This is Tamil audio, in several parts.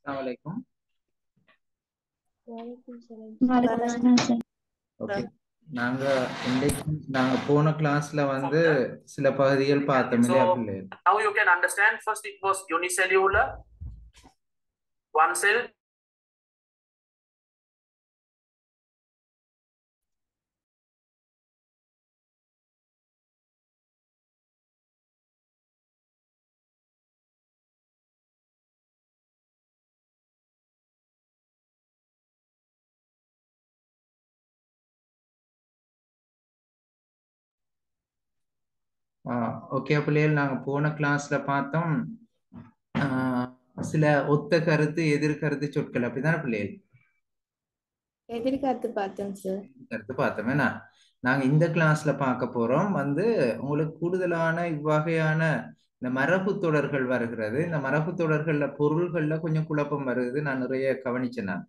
அஸ்ஸலாமு வலைக்கும் சலாம் சார். வலைக்கும் சலாம் சார். ஓகே. நாங்க இன்னைக்கு நாங்க போன கிளாஸ்ல வந்து சில பகுதிகள் பார்த்தோம் இல்லையா பிள்ளைகள்? Now you can understand. First, it was unicellular, one cell. Okay பிள்ளைகள், நாங்க போன கிளாஸ்ல பார்த்தோம் சில ஒத்த கருத்து எதிர்கருத்து சொற்கள், அப்படிதானே பிள்ளைகள்? எதிர்காத்து பார்த்தோம் சார். கருத்து பார்த்தோம். ஏன்னா நாங்க இந்த கிளாஸ்ல பார்க்க போறோம் வந்து உங்களுக்கு கூடுதலான இவ்வகையான இந்த மரபு தொடர்கள் வருகிறது. இந்த மரபு தொடர்கள்ல பொருள்கள்ல கொஞ்சம் குழப்பம் வருது, நான் நிறைய கவனிச்சேன் நான்.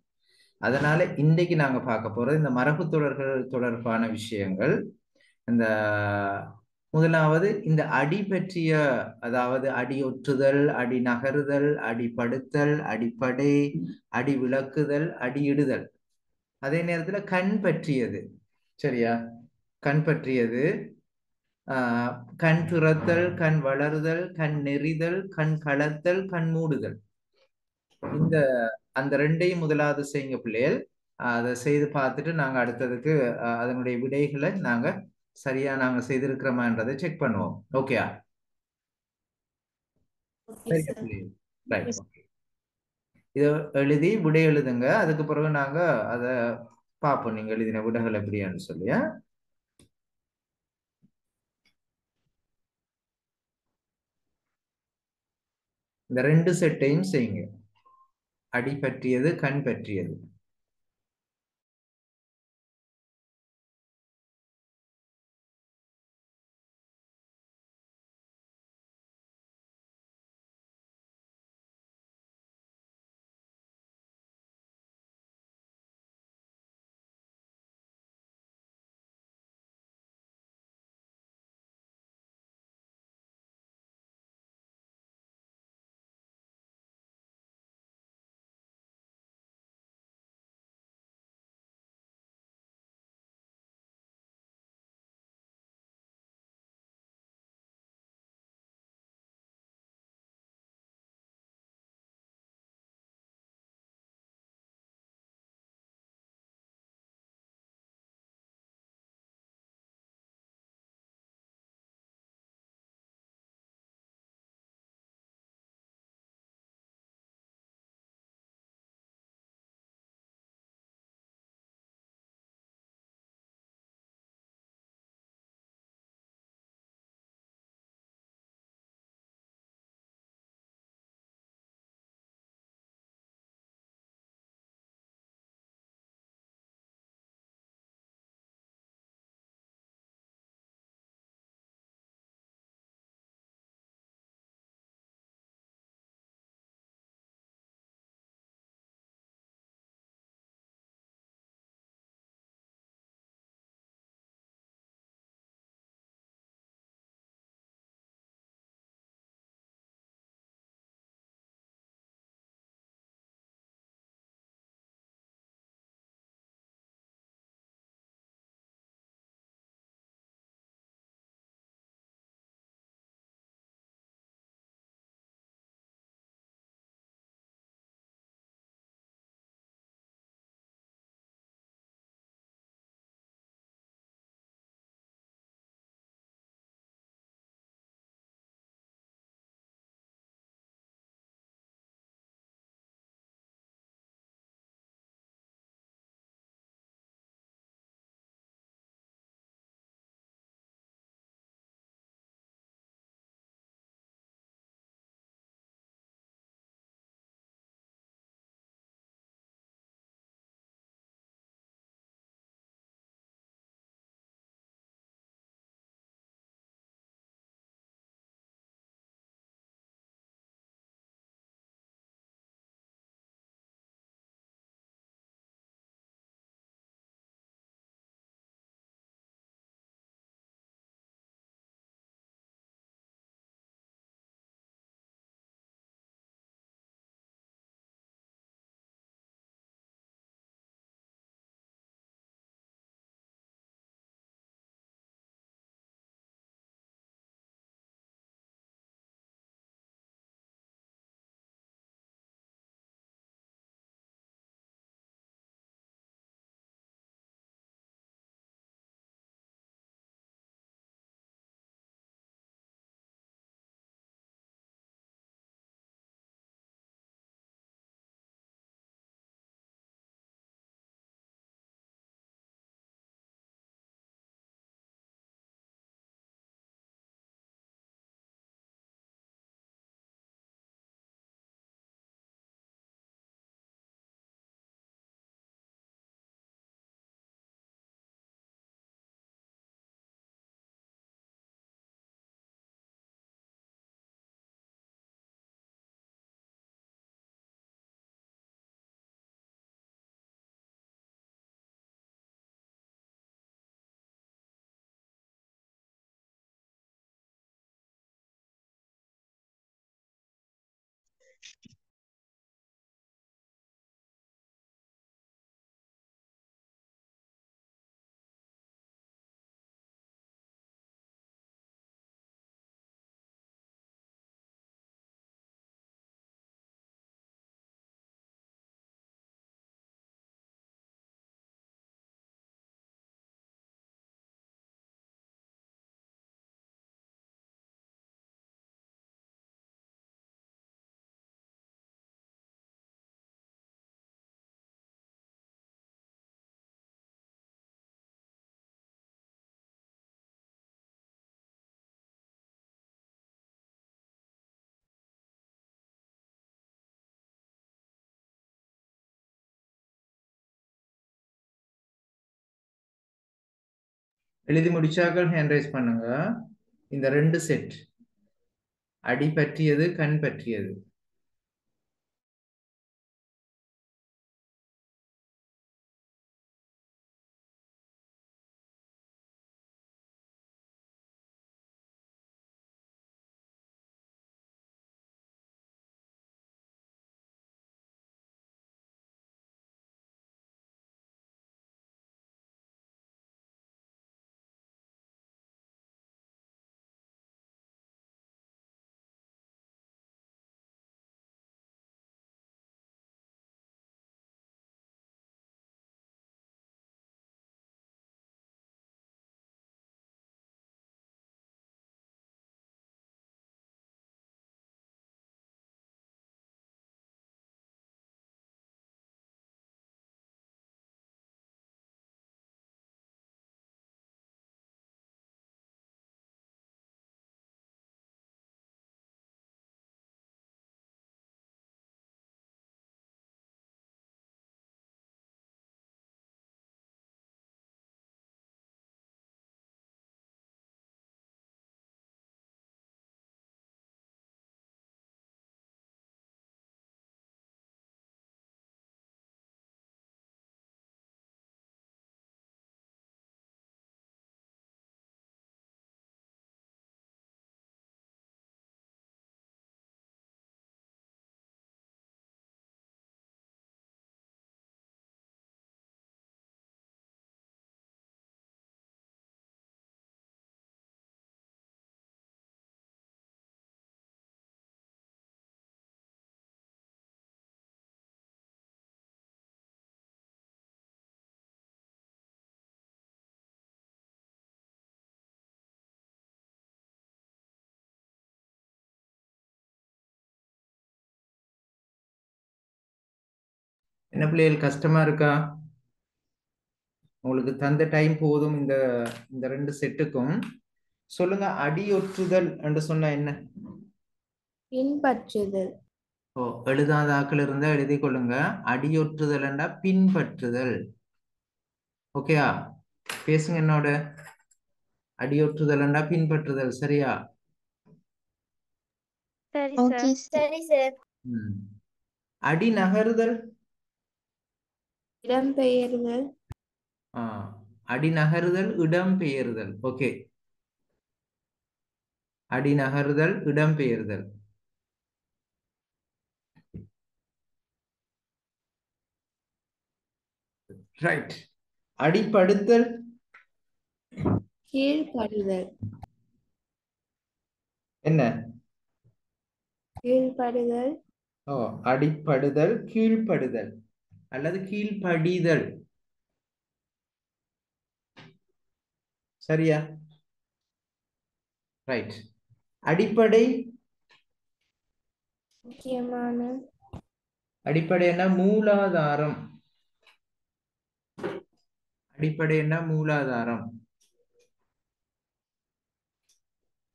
அதனால இன்றைக்கு நாங்க பார்க்க போறது இந்த மரபு தொடர்கள் தொடர்பான விஷயங்கள். இந்த முதலாவது இந்த அடி பற்றிய, அதாவது அடி ஒற்றுதல், அடி நகருதல், அடிப்படுத்தல், அடிப்படை, அடி விளக்குதல், அடியிடுதல். அதே நேரத்துல கண் பற்றியது. சரியா? கண் பற்றியது. ஆஹ் கண் துறத்தல், கண் வளருதல், கண் நெறிதல், கண் களத்தல், கண் மூடுதல். இந்த அந்த ரெண்டையும் முதலாவது செய்யுங்க பிள்ளைகள். அதை செய்து பார்த்துட்டு நாங்க அடுத்ததுக்கு அதனுடைய விடைகளை நாங்க சரியா நாங்க செய்திருக்கிறோமான்றதை செக் பண்ணுவோம். ஓகேயா? ஓகே சரி சார். பிள்ளைகள். ரைட். இதை எழுதி விடை எழுதுங்க. அதுக்கு பிறகு நாங்க அதை பார்ப்போம் நீங்க எழுதின விடைகள் எப்படியான்னு சொல்லியா. இந்த ரெண்டு செட்டையும் செய்யுங்க. அடி பற்றியது, கண் பற்றியது. எழுதி முடிச்சாக்கள் ஹேண்ட் ரைஸ் பண்ணுங்க. இந்த 2 செட் அடி பற்றியது, கண் பற்றியது. என்ன பிள்ளைகள் கஷ்டமா இருக்கா? உங்களுக்கு தந்த டைம் போதும். இந்த இந்த 2 செட்டுக்கும் சொல்லுங்க. அடியொற்றுதல் என்று சொன்னா என்ன? பின்பற்றுதல். ஓ, எழுதாத ஆக்கள் இருந்தா எழுதி கொள்ளுங்க. அடியொற்றுதல் என்றா பின்பற்றுதல். ஓகேயா? பேசுங்க என்னோட. அடியொற்றுதல் என்றா பின்பற்றுதல். சரியா? சரி ஓகே சார். சரி சார். ம். அடி நகருதல். இடம்பெயர்தல். அடி நகருதல், இடம்பெயர்தல். ஓகே. அடி நகருதல், இடம்பெயர்தல். ரைட். அடிப்படுத்தல். கீழ்ப்படுதல். என்ன? கீழ்ப்படுதல். ஓ, அடிப்படுதல், கீழ்ப்படுதல் அல்லது கீழ்ப்படிதல். சரியா? ரைட். அடிப்படை. முக்கியமான. அடிப்படை என்ன? மூலாதாரம். அடிப்படை என்ன? மூலாதாரம்.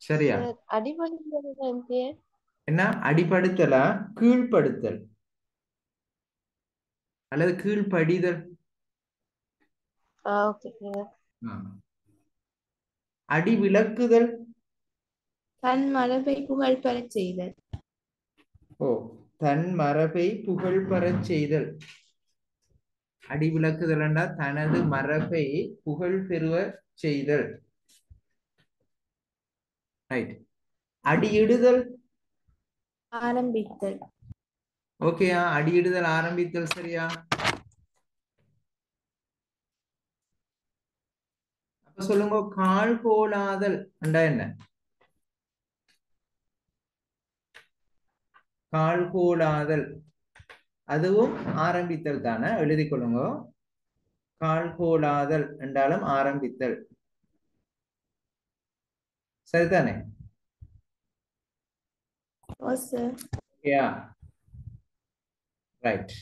சரியா? அடிபடுதல் என்ன? அடிப்படுத்தலா, கீழ்ப்படுத்தல் அல்லது கீழ்ப்படிதல். ஓகே. அடி விளக்குதல். தன் மரபை புகழ் பெறச் செய்தல். ஓ, தன் மரபை புகழ் பெறச் செய்தல். அடி விளக்குதல் என்றால் தனது மரபை புகழ் பெறுவ செய்தல். ரைட். அடியிடுதல். ஆரம்பித்தல். ஓகேயா? அடியிடுதல் ஆரம்பித்தல் சரியா? அப்ப சொல்லுங்க, கால் கோலாதல் என்றா என்ன? கால் கோலாதல் அதுவும் ஆரம்பித்தல் தானே, எழுதி கொள்ளுங்க. கால் கோலாதல் என்றாலும் ஆரம்பித்தல் சரிதானே? ஓ சார். ஓகேயா? ரைட்.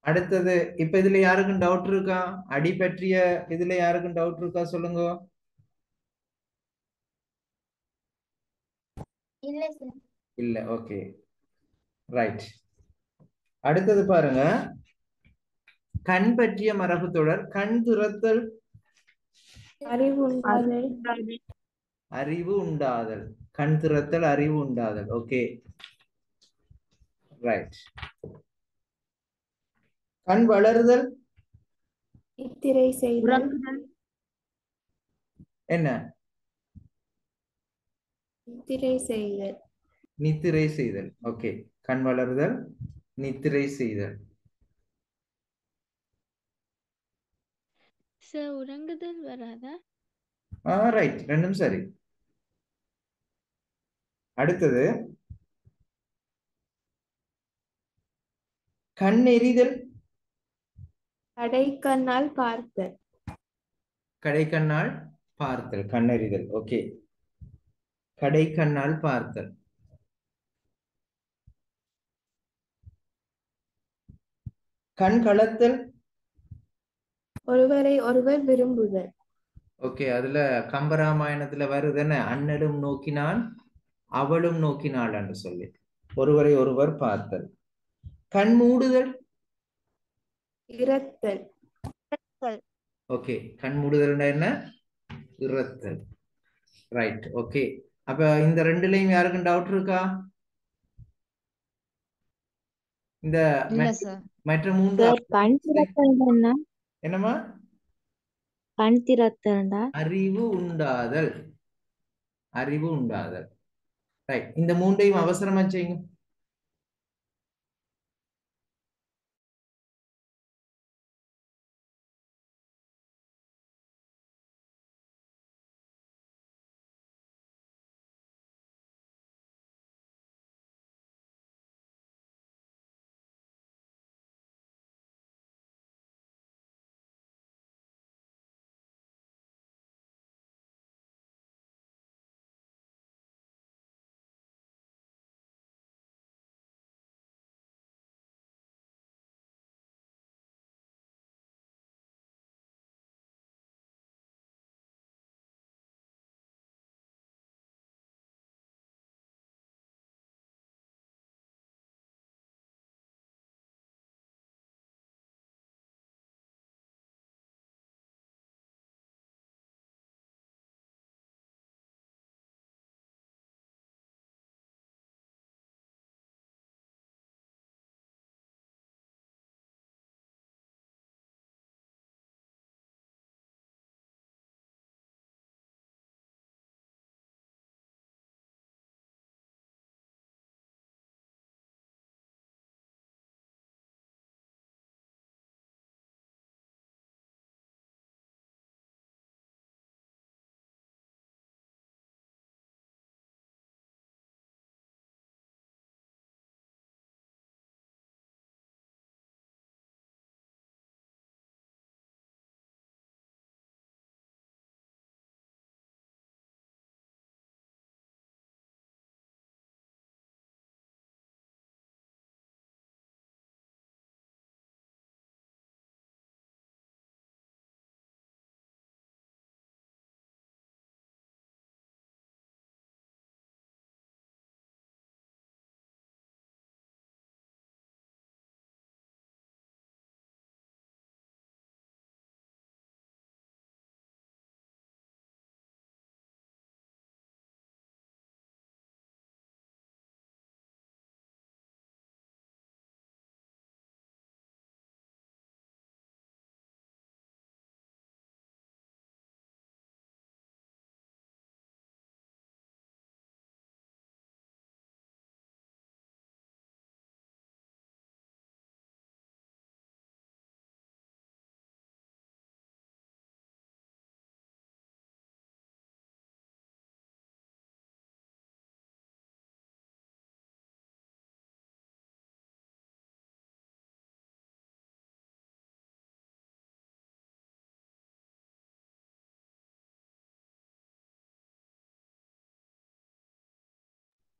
அடுத்தது, இப்ப இதுல யாருக்கும் டவுட் இருக்கா? அடி பற்றிய இதுல யாருக்கும் டவுட் இருக்கா சொல்லுங்க. இல்ல சார். இல்ல. Okay, right. அடுத்தது பாருங்க, கண் பற்றிய மரபு தொடர். கண் திறத்தல், அறிவு உண்டாதல். அறிவு உண்டாதல். கண் திறத்தல், அறிவு உண்டாதல். Okay, right. கண் வளருதல் நித்திரை செய்தல். என்ன? நித்திரை செய்தல். நித்திரை செய்தல். ஓகே, கண் வளருதல், நித்திரை செய்தல். சார் உறங்குதல் வராதா? ரைட், ரெண்டும் சரி. அடுத்தது, கண் எரிதல். கடைக்கண்ணால் பார்த்தல். கடைக்கண்ணால் பார்த்தல், கண்ணெறிதல். ஓகே, கடைக்கண்ணால் பார்த்தல். கண் கலத்தல். ஒருவரை ஒருவர் விரும்புதல். ஓகே, அதுல கம்பராமாயணத்துல வருதுன்னு, அண்ணலும் நோக்கினான் அவளும் நோக்கினாள் என்று சொல்லி ஒருவரை ஒருவர் பார்த்தல். கண் மூடுதல். இரத்தல். ஓகே, கண் மூடுதல் என்ன? இறத்தல். ரைட். ஓகே, அப்ப இந்த ரெண்டுலயும் யாருக்கும் டவுட் இருக்கா? இந்த இல்ல சார். மற்ற மூன்று சார் கண் திறத்தல்னா என்னமா? கண் திறத்தல்னா அறிவு உண்டாதல். அறிவு உண்டாதல். ரைட், இந்த மூன்றையும் அவசரமா செய்யுங்க.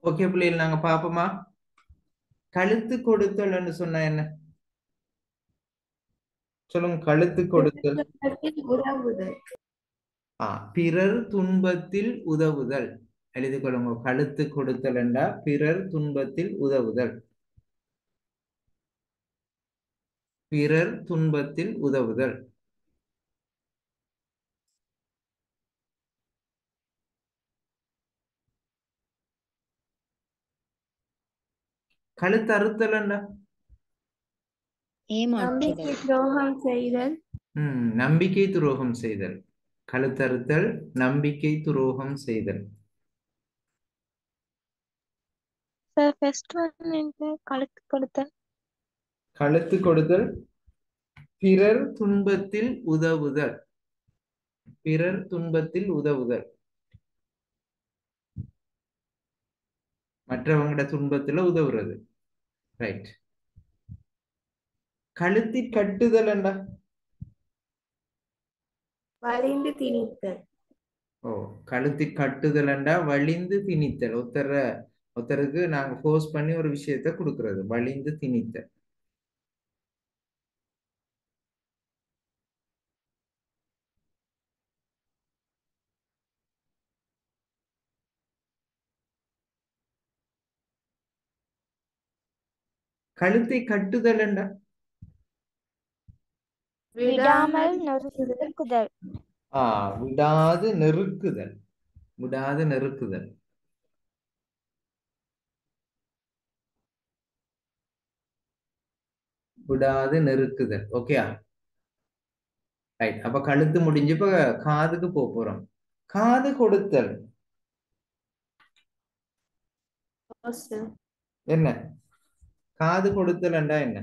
ஓகே பிள்ளைகள் நாங்க பாப்போமா? கழுத்து கொடுத்தல்னு சொன்னா என்ன சொல்லுங்க? கழுத்து கொடுத்தல். உதவுதல். பிறர் துன்பத்தில் உதவுதல். எழுதி கொள்ளுங்க. கழுத்து கொடுத்தல் என்றா பிறர் துன்பத்தில் உதவுதல். பிறர் துன்பத்தில் உதவுதல். கழுத்து அறுத்தல் என்றா நம்பிக்கை துரோகம் செய்தல். நம்பிக்கை துரோகம் செய்தல். கழுத்தறுத்தல் நம்பிக்கை துரோகம் செய்தல். சார் ஃபர்ஸ்ட் ஒன் கழுத்து கொடுத்தல். கழுத்து கொடுத்தல் பிறர் துன்பத்தில் உதவுதல். பிறர் துன்பத்தில் உதவுதல். மற்றவங்களோட துன்பத்துல உதவுறது. ரைட். கழுத்தி கட்டுதல் என்றா வலிந்து திணித்தல். கழுத்தி கட்டுதல் என்றா வலிந்து திணித்தல். ஒருத்தருக்கு நாங்க ஃபோர்ஸ் பண்ணி ஒரு விஷயத்த கொடுக்கறது. வலிந்து திணித்தல். கழுத்தை கட்டுதல் என்றா விடாமல் நெருக்குதல். விடாது நெருக்குதல். விடாது நெருக்குதல். விடாது நெருக்குதல். ஓகேயா? ரைட். அப்ப கழுத்து முடிஞ்சு இப்ப காதுக்கு போறோம். காது கொடுத்தல் என்ன? காது கொடுத்தல் என்றா என்ன?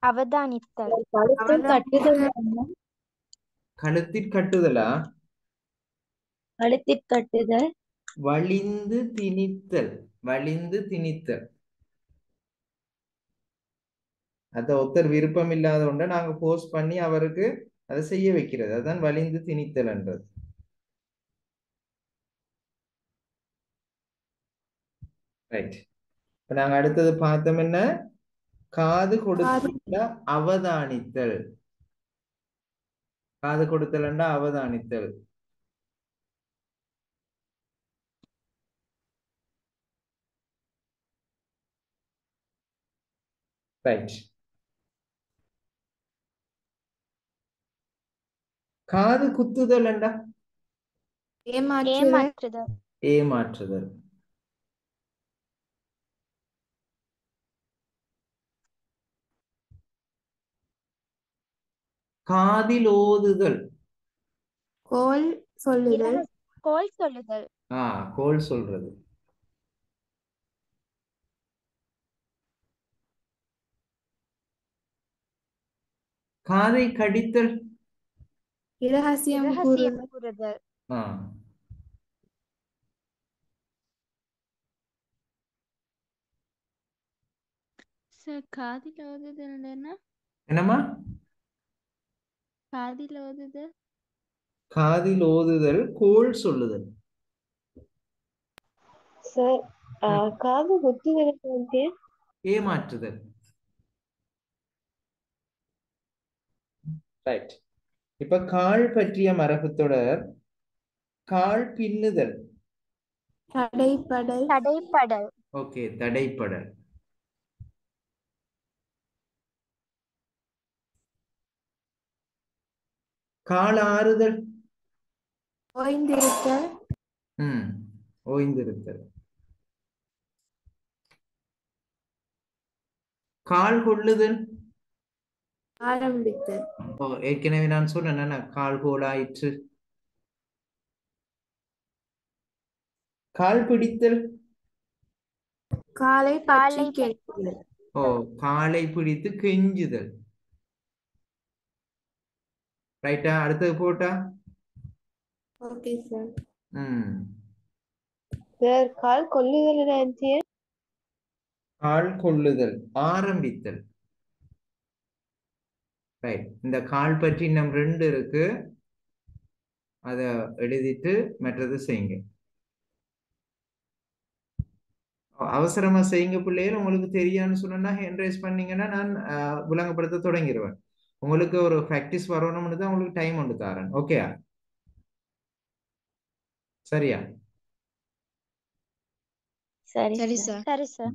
அவதானித்தல். கழுத்திற் கட்டுதலா? கழுத்திற் கட்டுதல். வலிந்து திணித்தல். வலிந்து திணித்தல். அத ஒருத்தர் விருப்பம் இல்லாத ஒன்றை நாங்க போர்ஸ் பண்ணி அவருக்கு அதை செய்ய வைக்கிறது. அதான் வலிந்து திணித்தல் என்றது. ரைட். இப்ப நாங்க அடுத்தது பார்த்தோம் என்ன? காது கொடுத்தல் அவதானித்தல். காது கொடுத்தல் என்றா அவதானித்தல். ரைட். காது குத்துதல் என்றா ஏமாற்றுதல். ஏமாற்றுதல். காதில் ஓதுதல். கோல் சொல்லுதல். கோல் சொல்லுதல். கோல் சொல்றது. காதை கடித்தல். இரகசியம் கூறுதல். சார் காதில் ஓதுதல் என்ன? என்னம்மா? காதில் ஓதுதல். காதில் ஓதுதல் கோல் சொல்லுதல். சார் காது குத்துதல் ஏமாற்றுதல். ரைட். இப்ப கால் பற்றிய மரபு தொடர். கால் பின்னுதல். தடைப்படல். தடைப்படல். ஓகே, தடைப்படல். கால் ஆறுதல். ஓய்ந்திருத்தல். ஓய்ந்திருத்தல். கால் கொள்ளுதல். ஆரம்பித்தல். ஏற்கனவே நான் சொன்னேன் கால் கோலாயிற்று. கால் பிடித்தல். காலை பற்றி கெஞ்சுதல். காலை பிடித்து கெஞ்சுதல். ரைட்டா? அடுத்தது போட்டா? Okay sir. சார் கால் கொல்லுதல். கால் கொள்ளுதல் ஆரம்பித்தல். ரைட். இந்த கால் பற்றி இன்னும் 2 இருக்கு. அதை எழுதிட்டு மற்றது செய்யுங்க. அவசரமா செய்யுங்க பிள்ளைகள். உங்களுக்கு தெரியான்னு சொன்னா ஹேண்ட் ரைஸ் பண்ணீங்கன்னா நான் விளங்கப்படுத்த தொடங்கிடுவேன். உங்களுக்கு ஒரு ப்ராக்டிஸ் வரணும்னு தான் உங்களுக்கு டைம் ஒன்று தரேன். ஓகே, சரியா? சரி சரி சார். சார். சரி சார்.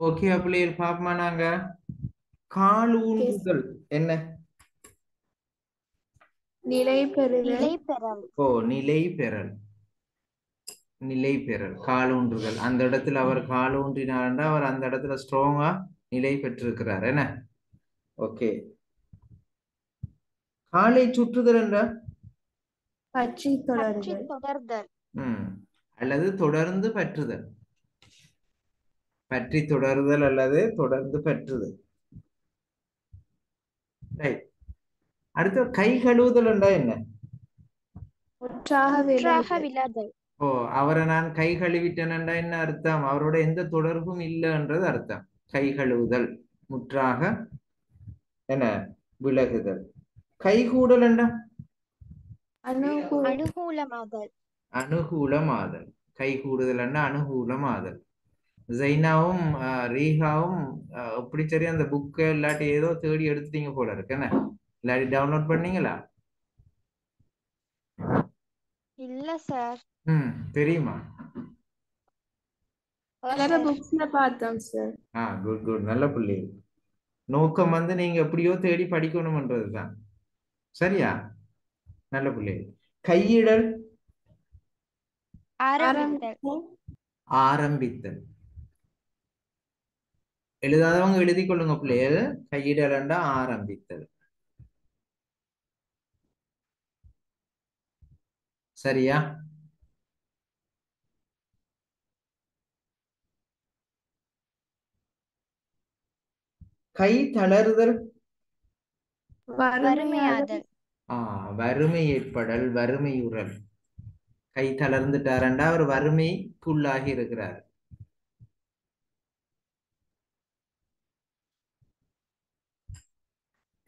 ஓகே அப்படியே பாப்போமா நாங்க கால் ஓகே ஊன்றுதல் என்ன? நிலை பெறுதல் நிலை பெறல் ஓ நிலை பெறல். நிலை பெறல் கால் ஊன்றுதல். அந்த இடத்துல அவர் கால் ஊன்றினார்னா அவர் அந்த இடத்துல ஸ்ட்ராங்கா நிலை பெற்றிருக்கிறார் என்ன? ஓகே. காலை சுற்றுதல் என்ற பற்றி பற்றி தொடருதல் தொடர்தல் அல்லது தொடர்ந்து பற்றுதல். பற்றி தொடருதல் அல்லது தொடர்ந்து பற்றுதல். ரைட். அடுத்து கை கழுவுதல் என்றா என்ன? முற்றாக முற்றாக விலகுதல் விலதல் ஓ அவரை நான் கை கழுவிட்டேன்டா என்ன அர்த்தம்? அவரோட எந்த தொடர்பும் இல்லைன்றது அர்த்தம். கை கழுவுதல் முற்றாக என்ன விலகுதல். கைகூடல் என்றா அனுகூலமாதல் அனுகூலமாதல். கைகூடுதல் என்ன அனுகூலமாதல். ஜைனாவும் ரீஹாவும் எப்படி சரி அந்த புக்கை இல்லாட்டி ஏதோ தேடி எடுத்துட்டீங்க போல இருக்கு என்ன? இல்லாட்டி டவுன்லோட் பண்ணீங்களா? இல்ல சார் தெரியுமா? வேற புக்ஸ்ல பார்த்தோம் சார். குட் குட் நல்ல பிள்ளை. நோக்கம் வந்து நீங்க எப்படியோ தேடி படிக்கணும்ன்றதுதான். சரியா? நல்ல பிள்ளை. கையிடல் ஆரம்பித்தல் ஆரம்பித்தல். எழுதாதவங்க எழுதி கொள்ளுங்க பிள்ளைகள். கையிடல் என்றா ஆரம்பித்தல். சரியா? கை தளறுதல் வறுமையாதல் வறுமை ஏற்படல் வறுமையுறல். கை தளர்ந்துட்டாரண்டா அவர் வறுமைக்குள்ளாகி இருக்கிறார்.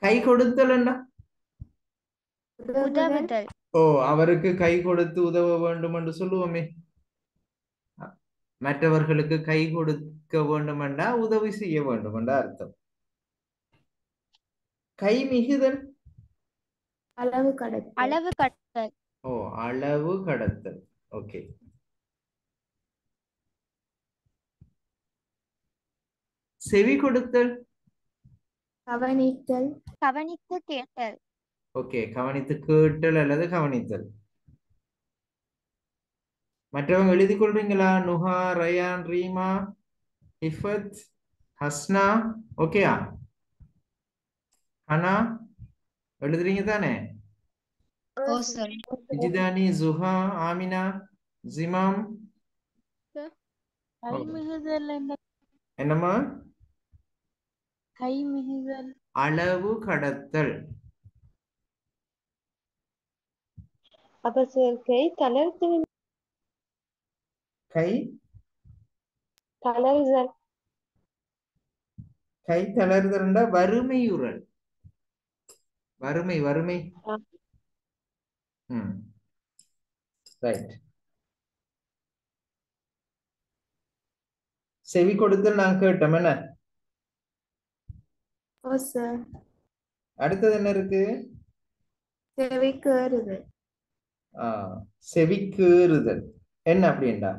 கை கொடுத்தல் உதவுதல் ஓ அவருக்கு கை கொடுத்து உதவ வேண்டும் என்று சொல்லுவோமே. மற்றவர்களுக்கு கை கொடுக்க வேண்டும் என்றா உதவி செய்ய வேண்டும் என்ற அர்த்தம். கை மிகுதல் அளவு கடத்தல் அளவு கடத்தல் ஓ அளவு கடத்தல். ஓகே. செவி கொடுத்தல் கவனித்தல் கவனித்து கேட்டல் ஓகே. கவனித்து கேட்டல் அல்லது கவனித்தல். மற்றவங்க எழுதி கொள்றீங்களா? நுஹா, ரயான், ரீமா, ஹிஃபத், ஹஸ்னா ஓகேயா? ஹனா எழுதுறீங்க தானே? விஜிதானி, ஜுஹா, ஆமினா, ஜிமாம் கை மிகுதல் என்னம்மா? கை மிகுதல் அளவு கடத்தல். அப்ப சார் கை தளர்த்தல் கை தளர்தல் கை தளர்தல்னா வறுமையுறல். வறுமை வறுமை. ரைட். செவி கொடுத்தல் நான் கேட்டோம் என்ன? ஓ சார். அடுத்தது என்ன இருக்கு? செவிக்கேறுதல் செவிக்கேறுதல் என்ன அப்படின்டா?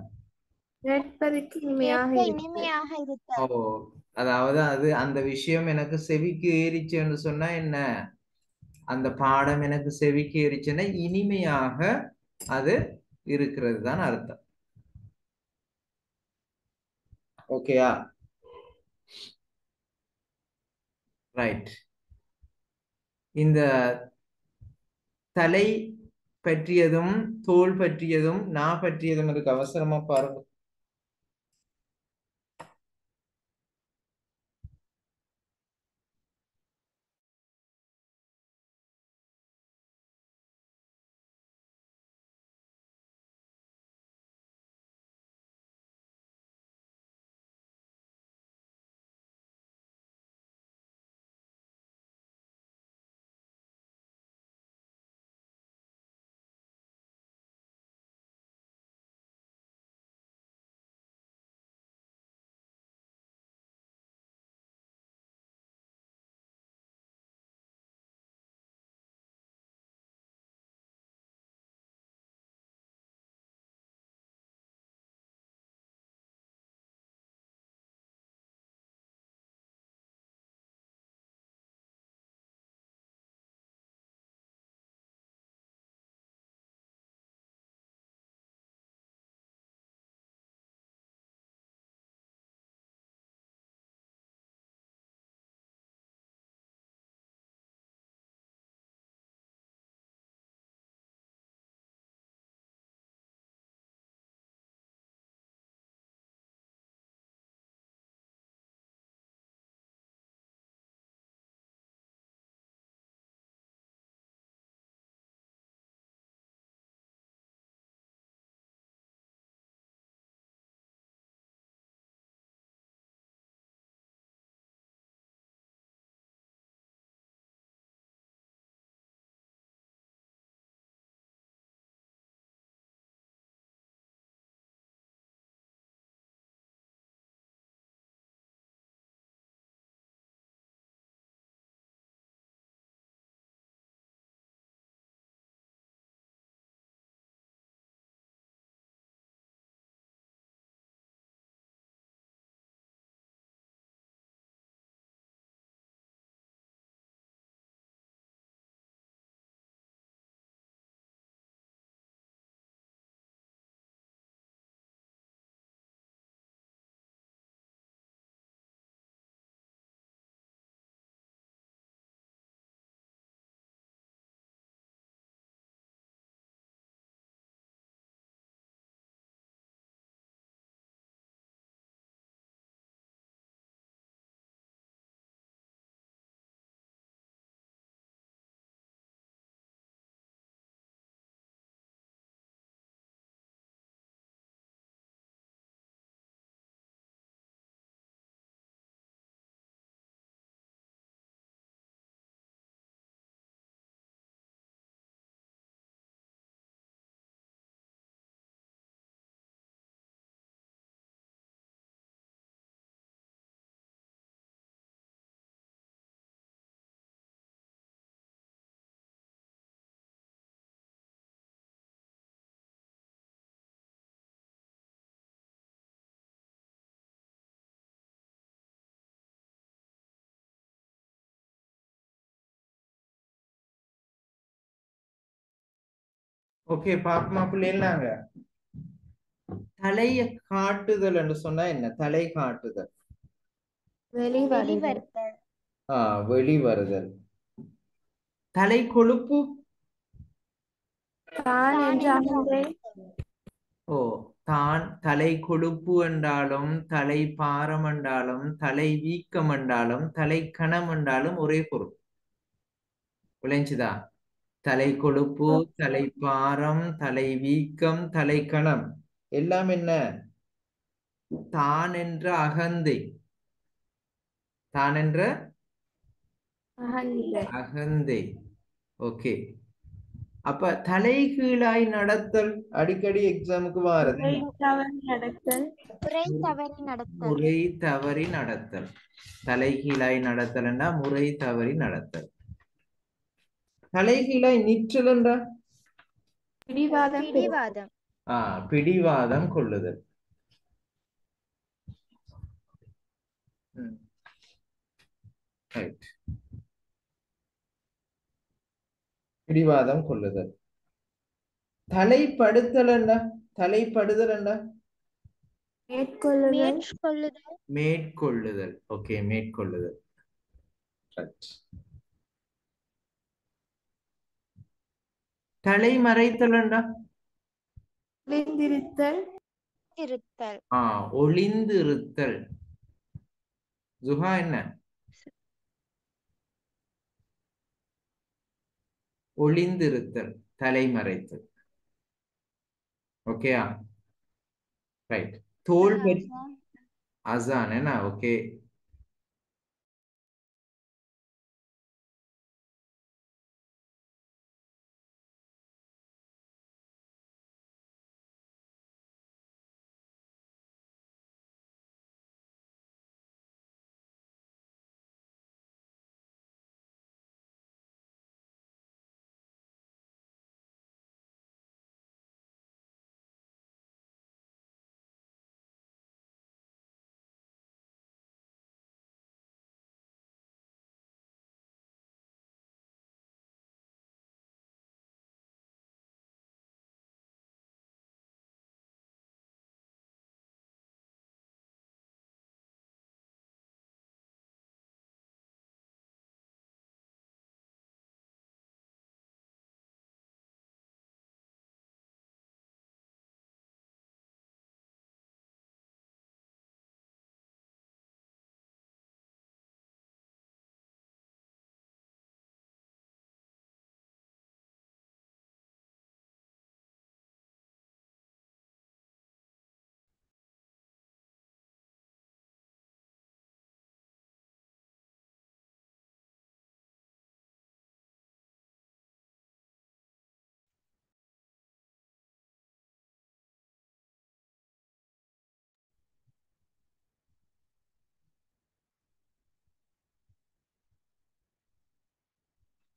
கேட்பதற்கு இனிமையாக கேட்க இருத்தல். இனிமையாக இருத்தல் ஓ அதாவது அது அந்த விஷயம் எனக்கு செவிக்கு ஏறிச்சுன்னு சொன்னா என்ன? அந்த பாடம் எனக்கு செவிக்கு ஏறிச்சுன்னா இனிமையாக அது இருக்கிறது தான் அர்த்தம். ஓகேயா? ரைட். இந்த தலை பற்றியதும் தோல் பற்றியதும் நா பற்றியதும் இருக்கு. அவசரமா பாருங்க. ஓகே பாப்பமா பிள்ளைங்க தலைய காட்டுதல் என்று சொன்னா என்ன? தலை காட்டுதல். வெளிவருதல். வெளிவருத்தல். வெளிவருதல். தலை கொழுப்பு. தான் என்ற தான் அகந்தை. ஓ தான் தலை கொழுப்பு என்றாலும் தலை பாரம் என்றாலும் தலை வீக்கம் என்றாலும் தலை கணம் என்றாலும் ஒரே பொருள். விளைஞ்சுதா? தலை கொழுப்பு, தலை பாரம், தலை வீக்கம், தலை கணம் எல்லாம் என்ன? தான் என்ற அகந்தை. தான் என்ற அகந்தை. அகந்தை. ஓகே. அப்ப தலைகீழாய் நடத்தல் அடிக்கடி எக்ஸாமுக்கு வாரது. முறை தவறி நடத்தல். முறை தவறி நடத்தல். முறை தவறி நடத்தல். தலைகீழாய் நடத்தல்னா முறை தவறி நடத்தல். தலைகீழாய் நிற்றல் என்றா பிடிவாதம். பிடிவாதம். பிடிவாதம் கொள்ளுதல். பிடிவாதம் கொள்ளுதல். தலைப்படுத்தல் என்றா தலைப்படுதல் என்றா மேற்கொள்ளுதல். மேற்கொள்ளுதல். மேற்கொள்ளுதல். ஓகே மேற்கொள்ளுதல். தலை மறைத்தல் என்றா ஒளிந்திருத்தல். இருத்தல். ஒளிந்து இருத்தல். ஜுஹா என்ன? ஒளிந்திருத்தல் தலை மறைத்தல். ஓகேயா? ரைட். தோல் அசான் என்ன? ஓகே.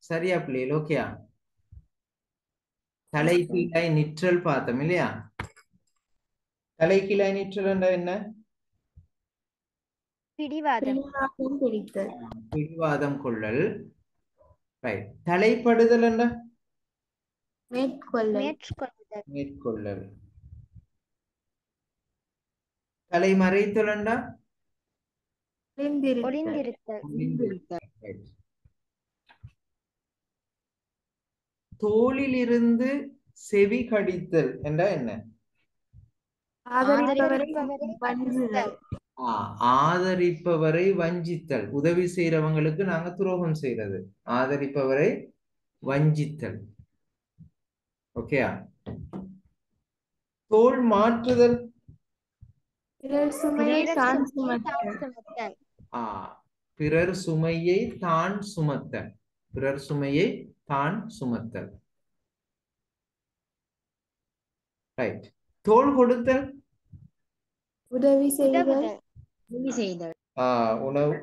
சரியா பிள்ளைகள்? ஓகேயா? தலைகீழாய் நிற்றல் பார்த்தோம் இல்லையா? தலைகீழாய் நிற்றல் என்றா என்ன? பிடிவாதம். பிடிவாதம் பிடித்தல். பிடிவாதம் கொள்ளல். ரைட். தலைப்படுதல் என்றா மேற்கொள்ளல். மேற்கொள்ளுதல். மேற்கொள்ளல். தலை மறைத்தல் என்றா ஒளிந்திருத்தல். ஒளிந்திருத்தல். Right. தோளிலிருந்து செவி கடித்தல் என்றா என்ன? ஆதரிப்பவரை ஆதரிப்பவரை வஞ்சுதல். ஆதரிப்பவரை வஞ்சித்தல். உதவி செய்யறவங்களுக்கு நாங்க துரோகம் செய்யறது. ஆதரிப்பவரை வஞ்சித்தல். ஓகேயா? தோள் மாற்றுதல். பிறர் சுமையை தான் சுமத்தல். சுமத்தல். பிறர் சுமையை தான் சுமத்தல். பிறர் சுமையை தான் சுமத்தல். ரைட். தோள் கொடுத்தல். உதவி செய்தல். உதவி செய்தல்.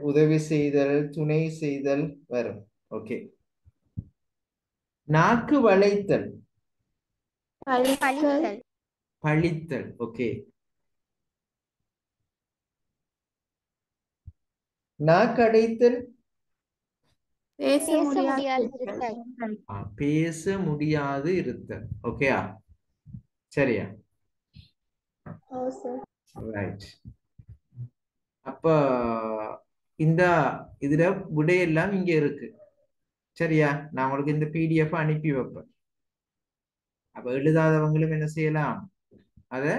உதவி செய்தல், துணை செய்தல் வரும். ஓகே. நாக்கு வளைத்தல். பழித்தல். பழித்தல். ஓகே. நாக்கு அடைத்தல். பேச பேச முடியாது முடியாது இருத்தல். இருத்தல். பேச முடியாது இருத்தல். ஓகேயா? சரியா? ஓ சார். ரைட். அப்ப இந்த இதுல விடையெல்லாம் இங்க இருக்கு. சரியா? நான் உங்களுக்கு இந்த பிடிஎஃப் அனுப்பி வைப்பேன். அப்ப எழுதாதவங்களும் என்ன செய்யலாம்? அதை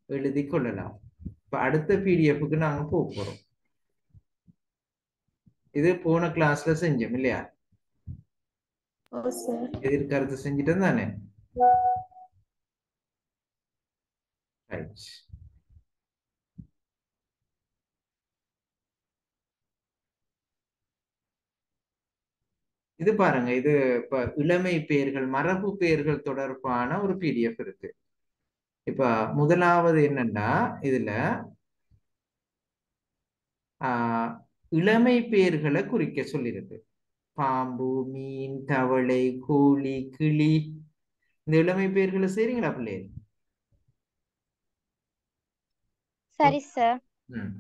எழுதி கொள்ளலாம். இப்ப அடுத்த பிடிஎஃப்க்கு நாங்க போக போறோம். இது போன கிளாஸ்ல செஞ்சோம் இல்லையா? ஓ சார். எதிர்கருத்து செஞ்சுட்டோம் தானே? ரைட். இது பாருங்க, இது இப்ப இளமை பெயர்கள், மரபு பெயர்கள் தொடர்பான ஒரு பிடிஎஃப் இருக்கு. இப்ப முதலாவது என்னன்னா இதுல ஆஹ் இளமை பெயர்களை குறிக்க சொல்லியிருக்கு. பாம்பு, மீன், தவளை, கோழி, கிளி, இந்த இளமை பெயர்களை செய்றீங்களா பிள்ளை? சரி சார். ம்.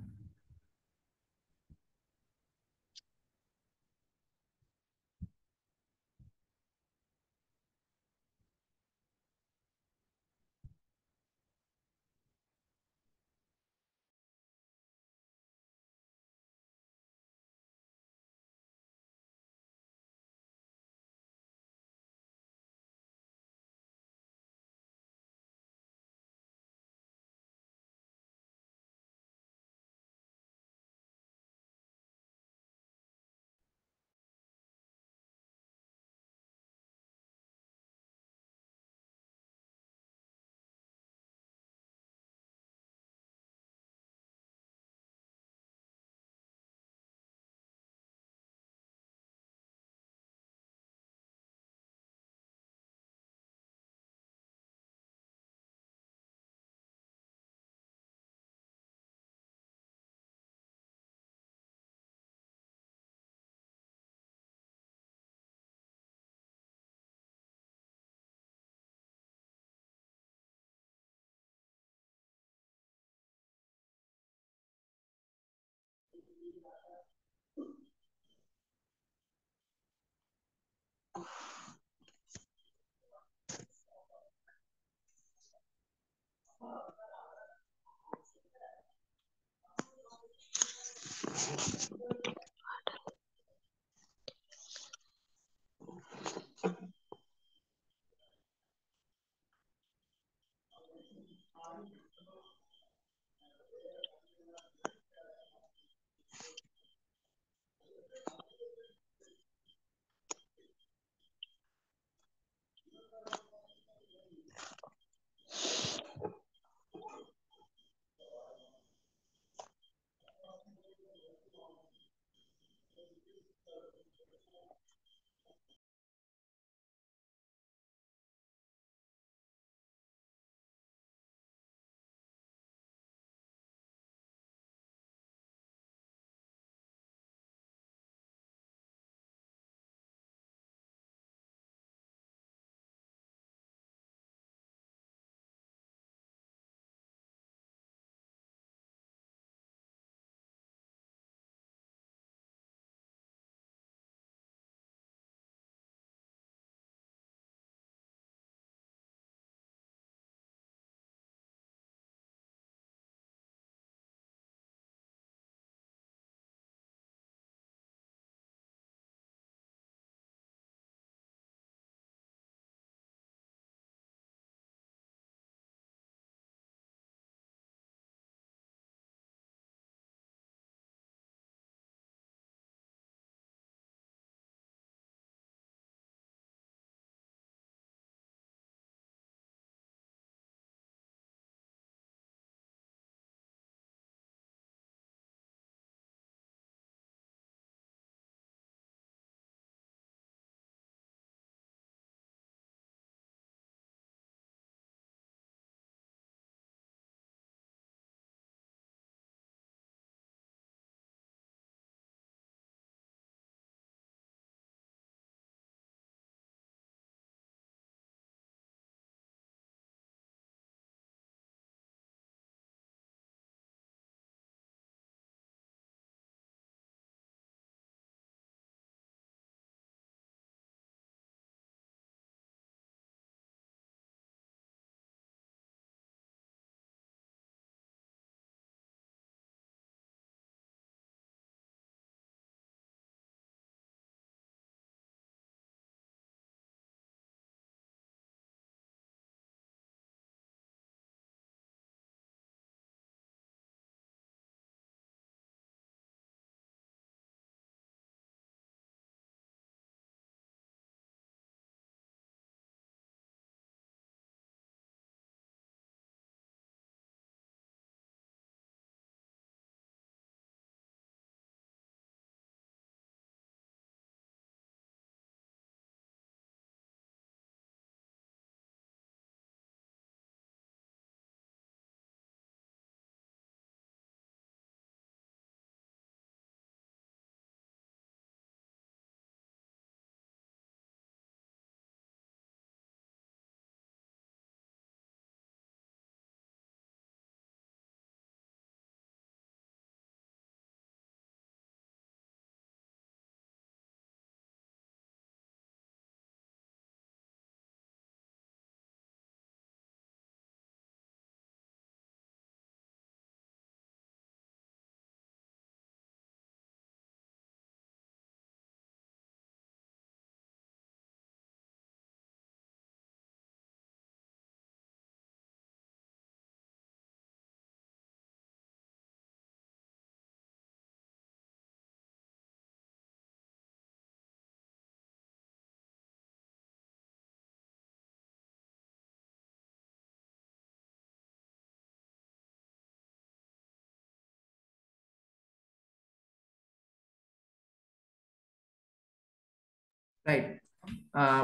ரைட்.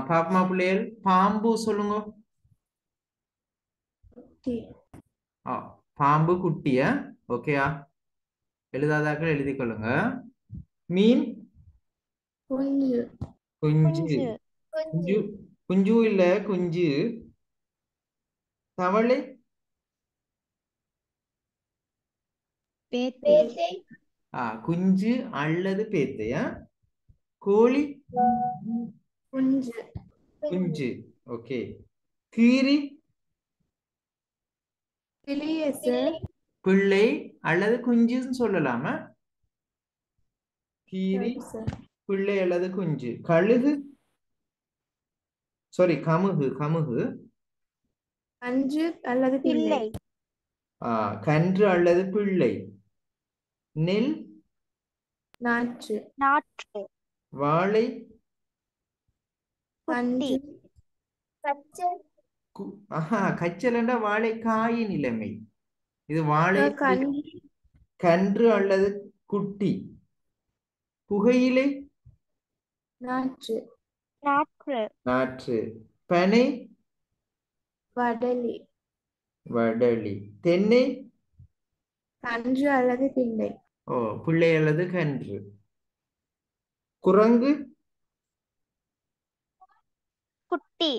பாப்பமா பிள்ளைகள் பாம்பு சொல்லுங்க. டி ஆ, பாம்பு குட்டியா? ஓகேயா? எழுதாதாக்கள் எழுதி கொள்ளுங்க. மீன் குஞ்சு குஞ்சு. குஞ்சு குஞ்சு குஞ்சு இல்ல குஞ்சு. தவளை பேத்தை குஞ்சு அல்லது பேத்தையா? கோழி குஞ்சு குஞ்சு. ஓகே. கீரி கிளியே சார். பிள்ளை அல்லது குஞ்சுன்னு சொல்லலாமா? கீரி சரி சார். பிள்ளை அல்லது குஞ்சு. கழுகு சாரி கமுகு கமுகு. கஞ்சு அல்லது பிள்ளை. பிள்ளை கன்று அல்லது பிள்ளை. நெல் நாற்று நாற்று வாழை கஞ்சு கச்சலண்டா வாழைக்காயின் நிலைமை. இது வாழை கஞ்சு கன்று அல்லது குட்டி. புகையிலை நாற்று நாற்று நாற்று. பனை வடலி வடலி. தென்னை கஞ்சு அல்லது பிள்ளை. பிள்ளை அல்லது கன்று. குரங்கு குட்டி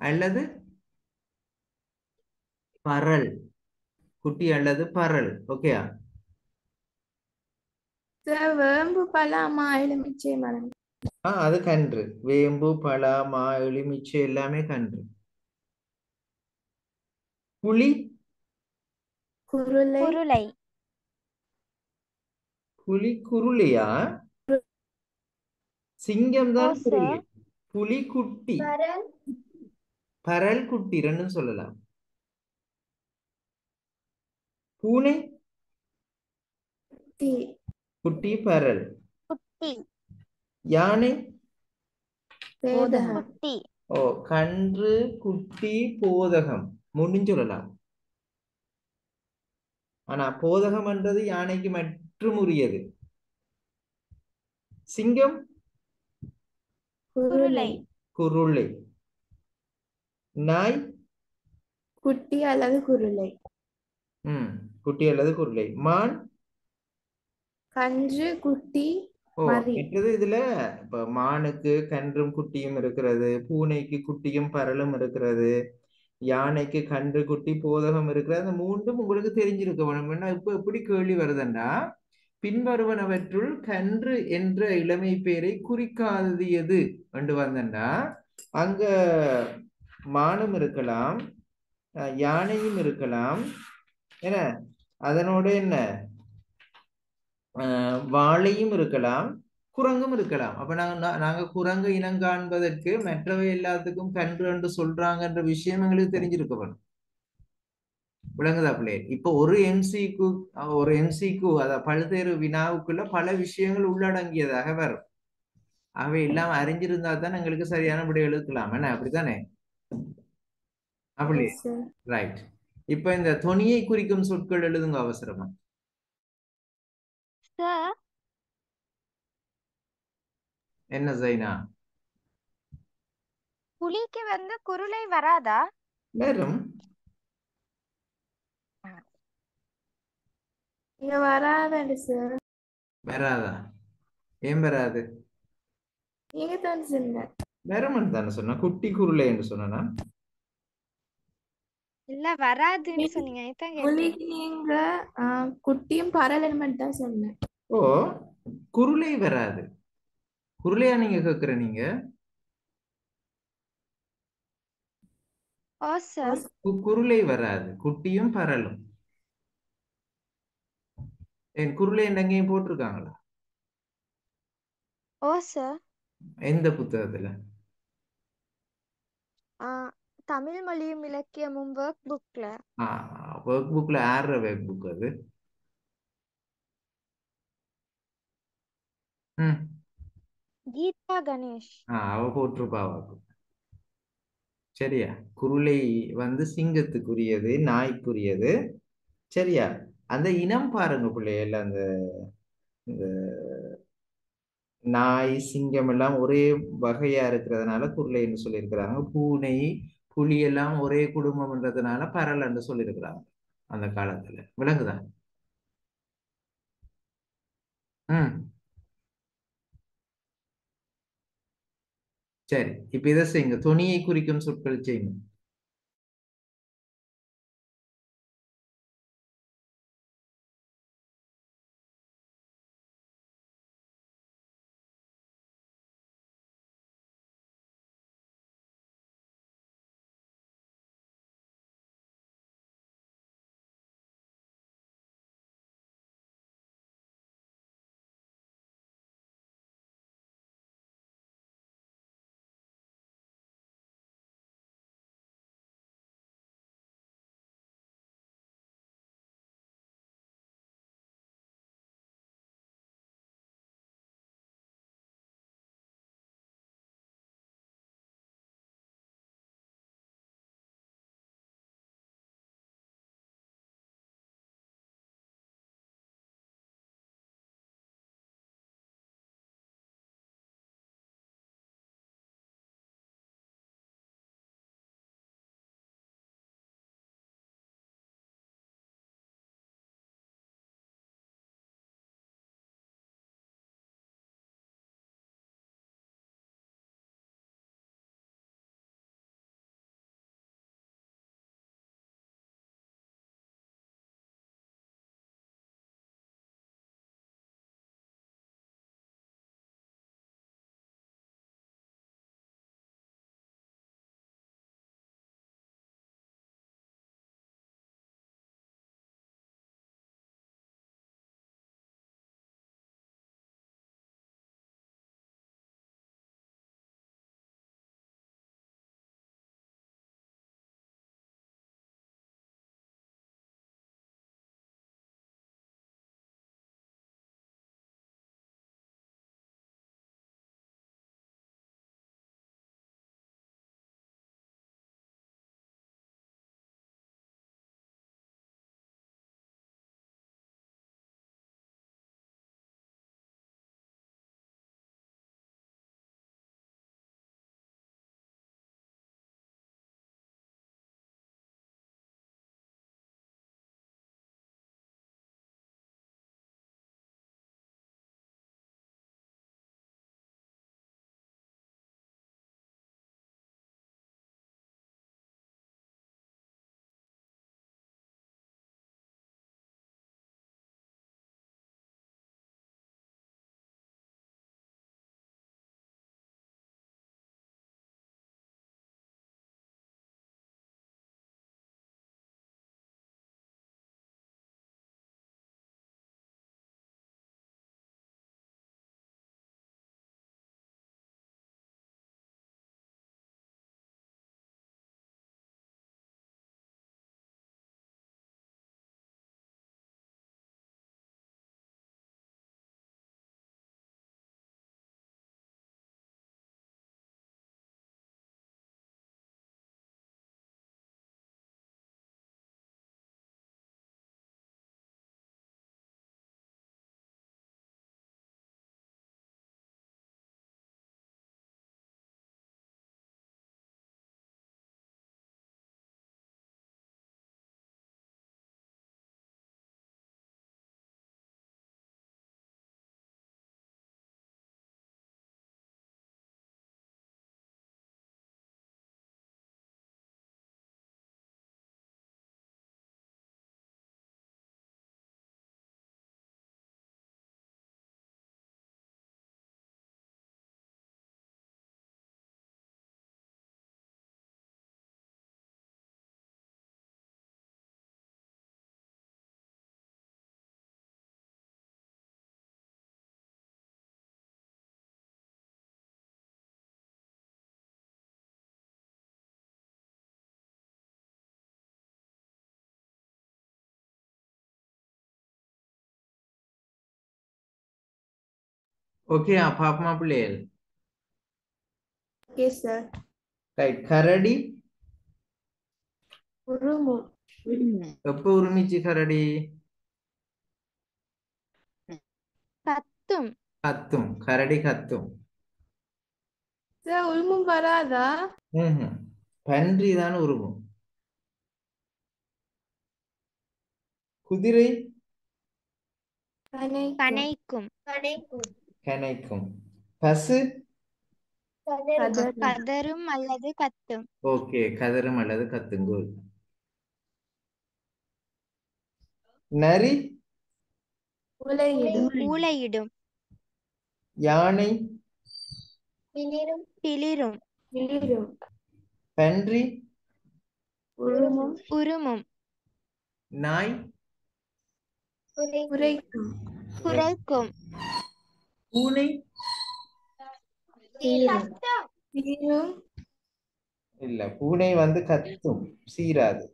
அல்லது பரல். குட்டி அல்லது பரல். ஓகேயா? சார் வேம்பு பலாமா எலுமிச்சை மரம். அது கன்று. வேம்பு பலா மா எலுமிச்சை எல்லாமே கன்று. புலி குருளை குருளை புலி குருளையா? சிங்கம் ஓ தான் சார் குருளை. புலி குட்டி பரல் குட்டி ரெண்டும் சொல்லலாம். பூனை டி குட்டி பரல். குட்டி யானை பேதகம் குட்டி கன்று குட்டி போதகம் மூணும் சொல்லலாம். ஆனா போதகம் என்றது யானைக்கு மற்றும் உரியது. சிங்கம் குருளை குருளை. நாய் குட்டி அல்லது குருளை. குட்டி அல்லது குருளை. மான் கஞ்சு குட்டி மறி. மற்றது இதுல இப்ப மானுக்கு கன்றும் குட்டியும் இருக்கிறது. பூனைக்கு குட்டியும் பரலும் இருக்கிறது. யானைக்கு கன்று குட்டி போதகம் இருக்கிறது. அந்த மூன்றும் உங்களுக்கு தெரிஞ்சிருக்க வேணும். இப்ப எப்படி கேள்வி வருதுண்டா, பின்வருவனவற்றுள் கன்று என்ற இளமை பெயரை குறிக்காதது எது என்று வந்தண்டா, அங்க மானும் இருக்கலாம், யானையும் இருக்கலாம், என்ன அதனோட என்ன வாழையும் இருக்கலாம், குரங்கும் இருக்கலாம். அப்ப நாங்க குரங்கு இனம் காண்பதற்கு மற்றவை எல்லாத்துக்கும் கன்று என்று சொல்றாங்கன்ற விஷயம் எங்களுக்கு தெரிஞ்சிருக்க வேணும். விளங்குதா பிள்ளை? இப்ப ஒரு எம்சிக்கு அத பல்வேறு வினாவுக்குள்ள பல விஷயங்கள் உள்ளடங்கியதாக வரும். அவை எல்லாம் அறிஞ்சிருந்தா தான் எங்களுக்கு சரியான விடை எழுதலாம். என்ன அப்படித்தானே? அப்படி ரைட். இப்ப இந்த தொனியை குறிக்கும் சொற்கள் எழுதுங்க அவசரமா. சார் என்ன ஜைனா? புலிக்கு குருளை வராதா? வரும். இங்க வராது சார். வராதா? ஏன் வராது? நீங்க தான் சொன்ன. வரும்னு தானே சொன்னா. குட்டி குருளை என்று சொன்னா இல்ல வராதுன்னு சொன்னீங்க. புலிக்கு நீங்க குட்டியும் பரலன்னு மட்டும் தான் சொன்னேன். குருளை வராது. குருளையா நீங்க கேக்குற? நீங்க குருளை வராது. குட்டியும் பரலும். குருளை எங்கேயும் போட்டிருக்காங்களா? எந்த புத்தகத்துல? தமிழ் மொழியும் இலக்கியமும் ஒர்க் புக்ல. ஒர்க் புக்ல ஆற ஒர்க் புக் அது. கீதா கணேஷ் அவ போட்டிருப்பாவாக்கு. சரியா? குருளை சிங்கத்துக்குரியது, நாய்க்குரியது. சரியா? அந்த இனம் பாருங்க பிள்ளைகள். அந்த நாய் சிங்கம் எல்லாம் ஒரே வகையா இருக்கிறதுனால குருளைன்னு சொல்லியிருக்கிறாங்க. பூனை புலி எல்லாம் ஒரே குடும்பம்ன்றதுனால பரலன்னு சொல்லியிருக்கிறாங்க அந்த காலத்துல. விளங்குதா? ம். சரி, இப்ப இதை செய்யுங்க. தொனியை குறிக்கும் சொற்கள் செய்யுங்க. ஓகே, பாப்பமா பிள்ளைகள். Okay sir. ரைட். கரடி உருமு. எப்ப உரிமிச்சு கரடி? கத்தும். கத்தும், கரடி கத்தும். சார் உருமும் வராதா? ம்ஹும். பன்றி தான் உருவும். குதிரை கனைக்கும். கனைக்கும். கனைக்கும். பசு கதறும். கதரும் அல்லது கத்தும். ஓகே, கதரும் அல்லது கத்துங்கோல். நரி உலையிடும். ஊளையிடும். யானை பிளிரும். விளிரும். பன்றி உருமும். உருமும். நாய் குரைக்கும். குரைக்கும். பூனை சீரும். இல்ல, பூனை வந்து கத்தும், சீராது.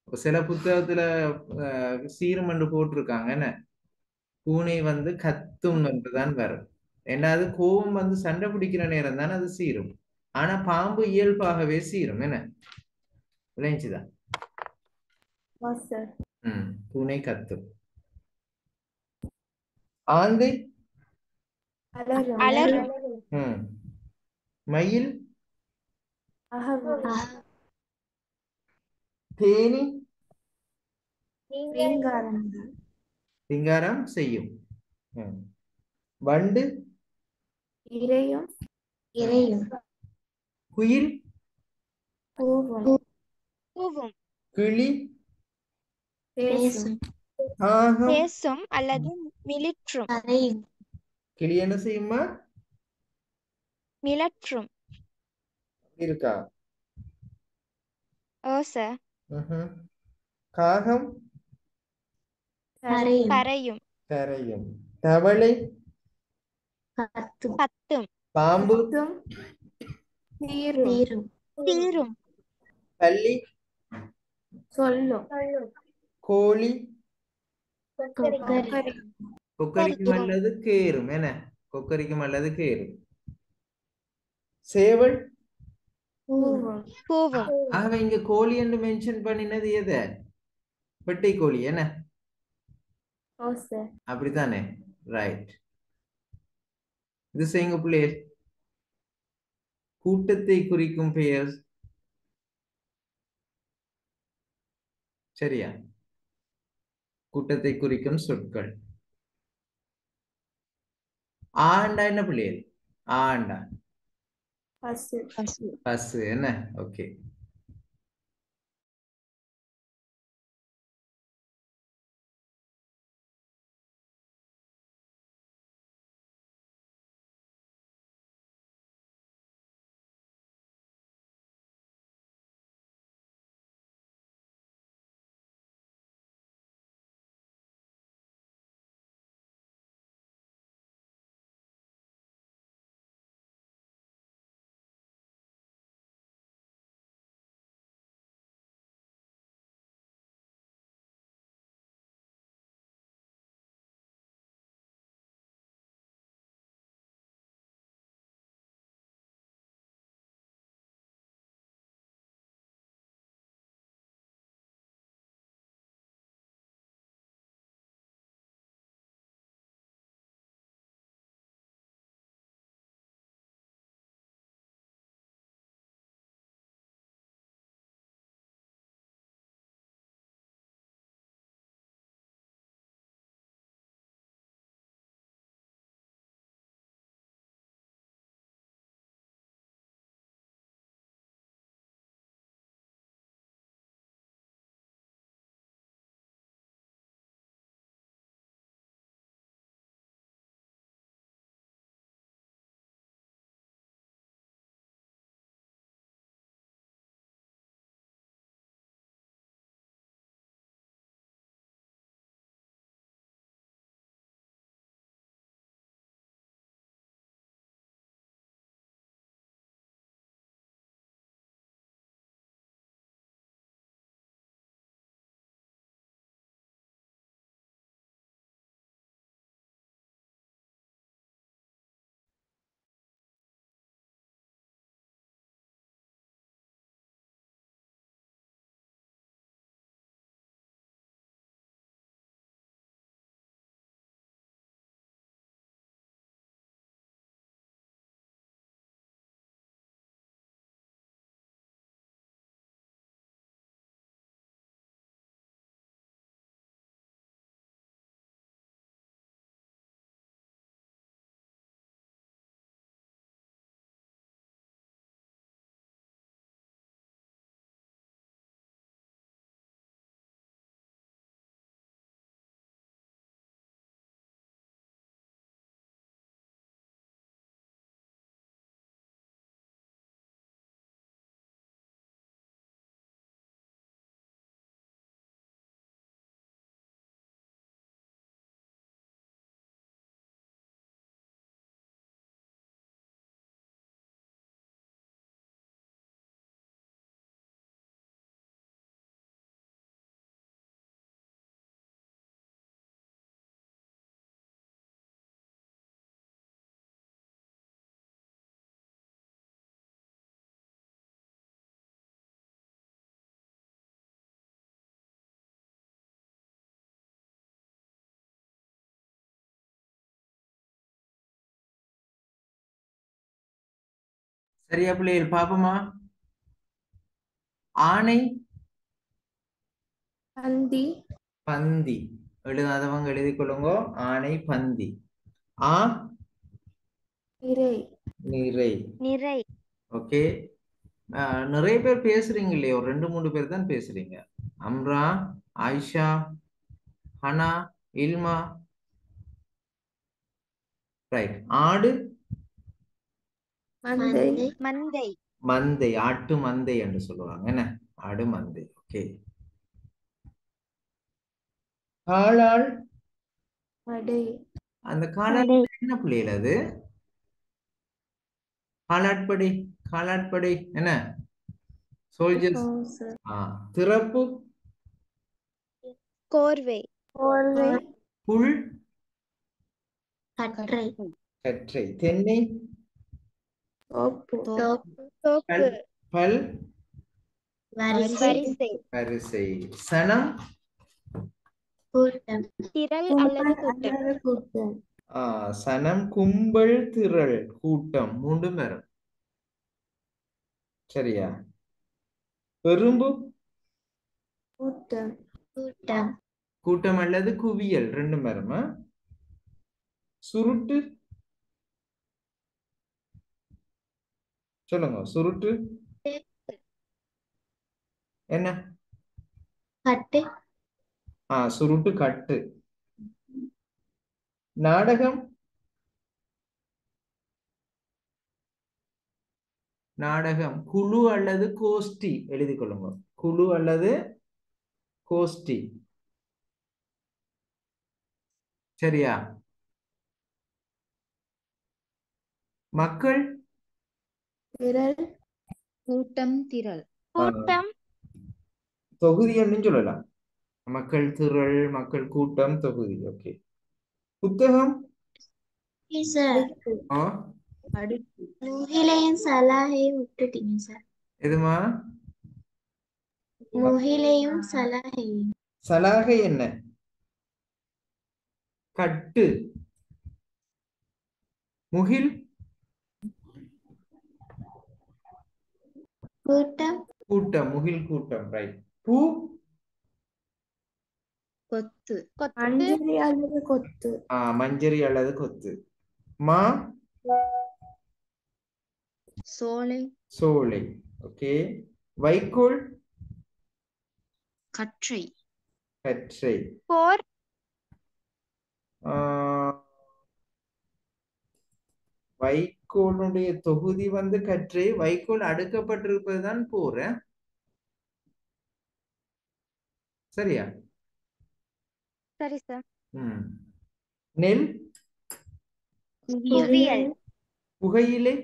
சில புத்தகத்துல சீரும் என்று போட்டிருக்காங்க என்ன, பூனை வந்து கத்தும் என்றுதான் வரும். ஏன்னா அது கோவம் வந்து சண்டை பிடிக்கிற நேரம் தானே அது சீரும். ஆனா பாம்பு இயல்பாகவே சீரும் என்ன, விளைஞ்சுதான். சார் பூனை கத்தும். ஆந்தை அலறும். மயில் அகவும். தேனி ரீங்காரம். சிங்காரம் செய்யும். வண்டு இரையும். குயில் கூவும். கிளி பேசும். காகம். பேசும் அல்லது மிளிற்றும். கிளி என்ன செய்யுமா? மிளற்றும். இருக்கா? ஓ சார். காகம் கரையும். கரையும். தவளை கத்தும். பாம்பு சீரும். சீரும். பல்லி சொல்லும். கோழி கொக்கரிக்கும். கொக்கரிக்கும் அல்லது கேரும் என்ன, கொக்கரிக்கும் அல்லது கேரும். சேவல் கூவும். கூவும். ஆக இங்க கோழி என்று மென்ஷன் பண்ணினது எத? பெட்டை கோழி என்ன, ஓ சார். அப்படித்தானே? ரைட். இது செய்யுங்க பிள்ளைகள். கூட்டத்தை குறிக்கும் பெயர் சரியா? கூட்டத்தை குறிக்கும் சொற்கள். ஆண்டா என்ன பிள்ளைகள்? ஆண்டா பசு. பசு என்ன. ஓகே. சரியா பிள்ளைகள் பாப்போமா? ஆனை பந்தி, பந்தி. எழுதாதவங்க எழுதி கொள்ளுங்க. ஆனை பந்தி. ஆ இறை, நிறை. நிறை, ஓகே. நிறைய பேர் பேசுறீங்க இல்லையா? ஒரு 2 3 பேர் தான் பேசுறீங்க. அம்ரா, ஆயிஷா, ஹனா, இல்மா. ரைட். ஆடு மந்தை, மந்தை, மந்தை. ஆட்டு மந்தை என்று சொல்லுவாங்க என்ன? ஆடு மந்தை. ஓகே. காளாள். படை, அந்த காளாள் என்ன பிள்ளைகள் அது? காலாட்படை. காலாட்படை என்ன? சோல்ஜர்ஸ். கௌசர், திறப்பு. கோர்வை, கோர்வை, புல். கற்றை கற்றை. தென்னை. தோப்பு, தோப்பு, பல். பல். வரிசை வரிசை, வரிசை. சனம். கூட்டம் திரள் அல்லது கூட்டம், அல்லது கூட்டம், சனம், கும்பல், திரள், கூட்டம். 3 வரும். சரியா? எறும்பு. கூட்டம், கூட்டம் கூட்டம் அல்லது குவியல் 2 வரும். சுருட்டு. சொல்லுங்க. சுருட்டு என்ன? கட்டு சுருட்டு கட்டு. நாடகம். நாடகம் குழு அல்லது கோஷ்டி எழுதி கொள்ளுங்க. குழு அல்லது கோஷ்டி. சரியா? மக்கள். திரள், கூட்டம் திரள் கூட்டம், தொகுதி என்று சொல்லலாம். மக்கள் திரள், மக்கள் கூட்டம், தொகுதி. ஓகே. புத்தகம். அடுக்கு, ஆ, முகிலையும் சலாகையும் விட்டுட்டீங்க சார். எதுமா? முகிலையும் சலாகையும் சலாகை என்ன? கட்டு. முகில். கூட்டம் கூட்டம். முகில் கூட்டம். ரைட். பூ. கொத்து கொத்து, மஞ்சரி அல்லது கொத்து, மஞ்சரி அல்லது கொத்து. மா. சோலை சோலை. ஓகே. வைக்கோல். கற்றை கற்றை. போர், வைக்கோலுடைய தொகுதி வந்து கற்றை. வைக்கோல் அடுக்கப்பட்டிருப்பதுதான் போற. சரியா? சரி சார், நெல். குவியல், புகையிலை.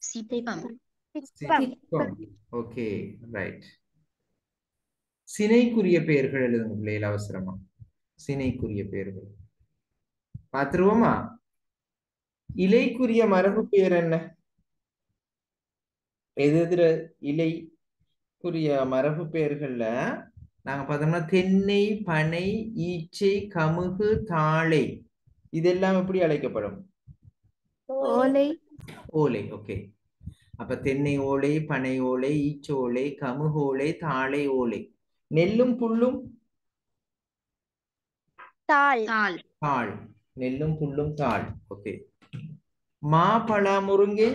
சிப்பம் சிப்பம், ஓகே. ரைட். சினைக்குரிய பெயர்கள் எழுதுங்க பிள்ளைகள் அவசரமா. சினைக்குரிய பெயர்கள் பார்த்துருவோமா? இலைக்குரிய மரபு பெயர் என்ன? எதிர இலைக்குரிய மரபு பெயர்கள்ல நாங்க பார்த்தோம்னா தென்னை, பனை, ஈச்சை, கமுகு, தாழை இதெல்லாம் எப்படி அழைக்கப்படும்? ஓலை, ஓலை. ஓகே. அப்ப தென்னை ஓலை, பனை ஓலை, ஈச்ச ஓலை, கமுகு ஓலை, தாழை ஓலை. நெல்லும் புல்லும். தாள், தாள் தாள். நெல்லும் புல்லும் தாள். ஓகே. மா, பலா, முருங்கை.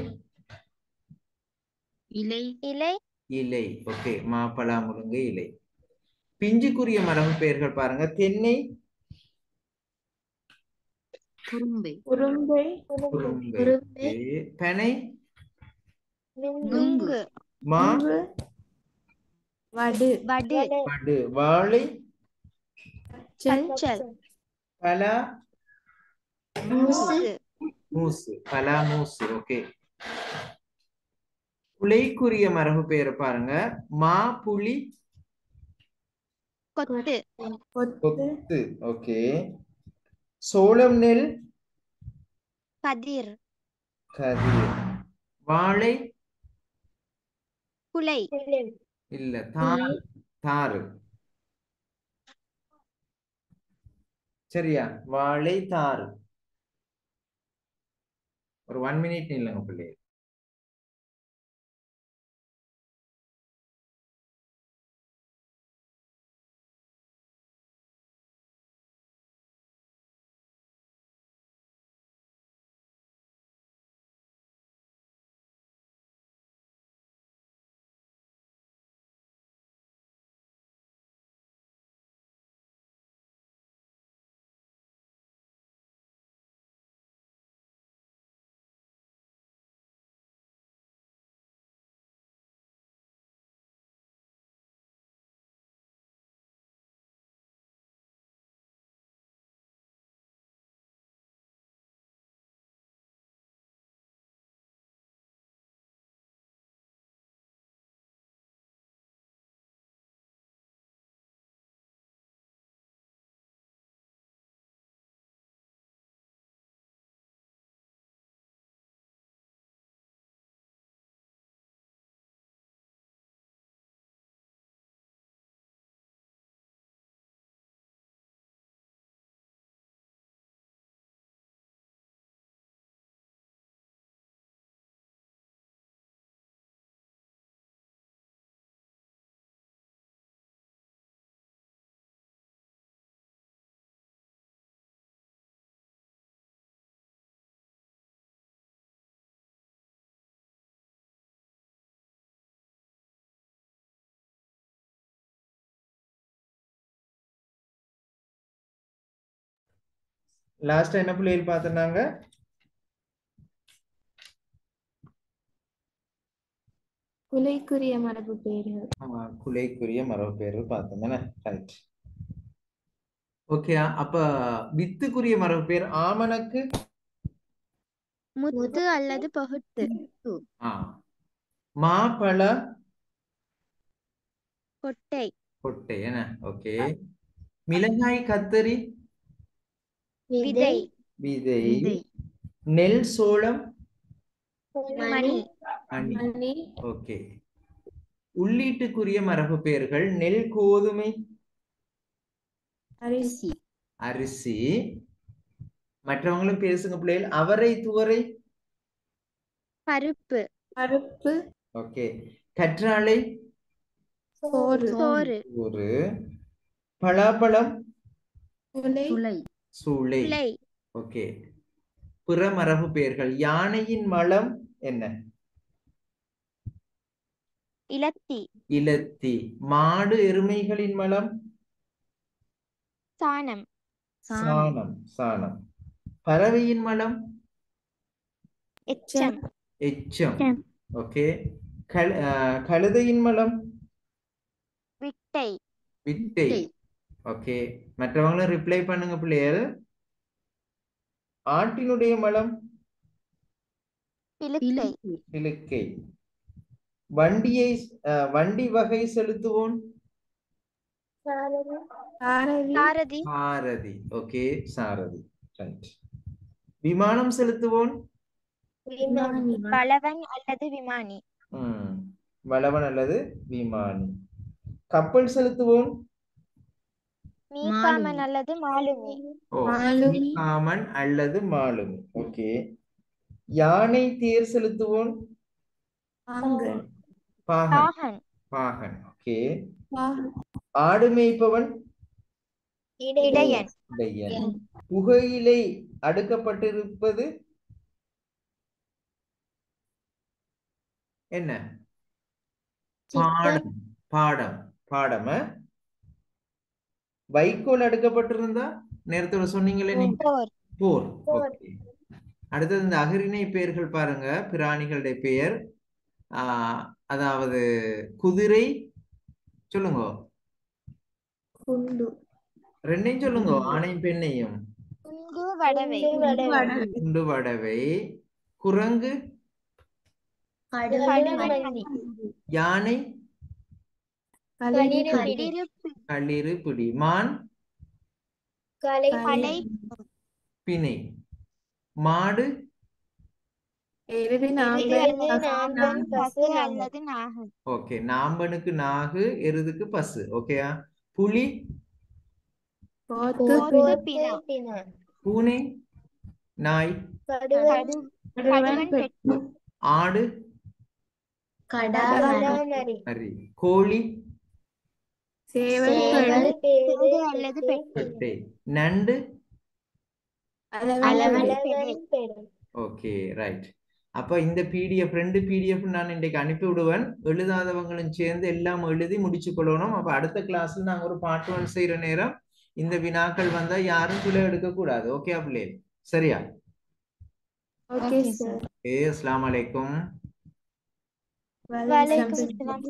இலை இலை, இலை. ஓகே. மா, பலா, முருங்கை, இலை. பிஞ்சுக்குரிய மரபு பெயர்கள் பாருங்க. தென்னை. குறும்பை குறும்பை, குறும்பை. ஓகே. பனை. நுங்கு, மா, நுங்கு, வடு, வடு, படு. வாழை. பச்சல், பலா, மூசு, மூசு. பலா, மூசு. ஓகே. புலைக்குரிய மரபு பெயரை பாருங்க. மா, புலி, கொத்து, கொத்து, கொத்து. ஓகே. சோளம், நெல், கதிர், கதிர். வாழை. குலை, இல்ல, தாறு. தாறு. சரியா? வாழை, தாறு. ஒரு 1 minute இல்லைங்க பிள்ளை. லாஸ்ட் என்ன பிள்ளைகள் பார்த்தோம்னாங்க? குலைக்குரிய மரபு பெயர்கள். குலைக்குரிய மரபு பெயர்கள் பார்த்தோம் தானே? ரைட். ஓகே, அப்ப வித்துக்குரிய மரபு பெயர் ஆமணக்கு முத்து அல்லது பகுத்து. மாப்பழ கொட்டை. கொட்டை என்ன? ஓகே. மிளகாய் கத்தரி விதை. விதை. நெல் சோளம் மணி. அணி. மணி. ஓகே. உள்ளீட்டுக்குரிய மரபு பெயர்கள் நெல் கோதுமை அரிசி. அரிசி. மற்றவங்களும் பேசுங்க பிள்ளைகள். அவரை துவரை பருப்பு. பருப்பு. ஓகே. கற்றாழை சோறு. சோறு. ஒரு. பலாப்பழம் துளை. சூளை. பிள்ளை. ஓகே. பிற மரபு பெயர்கள் யானையின் மலம் என்ன? இலத்தி. இலத்தி. மாடு எருமைகளின் மலம் சாணம். சாணம். சாணம். பறவையின் மலம் எச்சம். எச்சம். ஓகே. கழுதையின் மலம் விட்டை. விட்டை. ஓகே. மற்றவங்களும் ரிப்ளை பண்ணுங்க பிள்ளைகள். ஆட்டினுடைய மலம் பிலுக்கை. பிலுக்கை. வண்டி வகை செலுத்துவோன் சாரதி. சாரதி. ஓகே, சாரதி. ரைட். விமானம் செலுத்துவோன் பலவன் அல்லது விமானி. வளவன் அல்லது விமானி. கப்பல் செலுத்துவோன் மீகாமன் அல்லது மாலுமி. மீகாமன் அல்லது மாலுமி. ஓகே. யானை தேர் செலுத்துவோன் பாகன். பாகன். ஓகே. ஆடு மேய்ப்பவன் இடையன். இடையன். புகையிலை அடுக்கப்பட்டிருப்பது என்ன? பாடம். பாடம். பாடம. வைக்கோல் அடுக்கப்பட்டிருந்தா நேரத்தோட சொன்னீங்களே நீங்க போர். ஓகே. அடுத்தது இந்த அகரிணை பெயர்கள் பாருங்க. பிராணிகளுடைய பெயர். அதாவது குதிரை சொல்லுங்க. ரெண்டையும் சொல்லுங்க, ஆணையும் பெண்ணையும். குண்டு வடவை. குரங்கு யானை களிறு பிடி. மான் பிணை. மாடு ஓகே. நாம்பனுக்கு நாகு, எருதுக்கு பசு. ஓகேயா? புலி பூனை நாய். ஆடு ஹரி. கோழி பெட்டை. நண்டு ஓகே. ரைட். அப்ப இந்த பிடிஎஃப் 2 பிடிஎஃப் நான் இன்றைக்கு அனுப்பி விடுவேன். எழுதாதவங்களும் சேர்ந்து எல்லாம் எழுதி முடிச்சு கொள்ளணும். அப்ப அடுத்த கிளாஸ்ல நாங்க ஒரு பார்ட் 1 செய்யற நேரம் இந்த வினாக்கள் வந்தா யாரும் பிழை எடுக்க கூடாது. ஓகே பிள்ளைகள்? சரியா? Okay sir. அஸ்ஸலாமு அலைக்கும். வலைக்கும் சலாம்.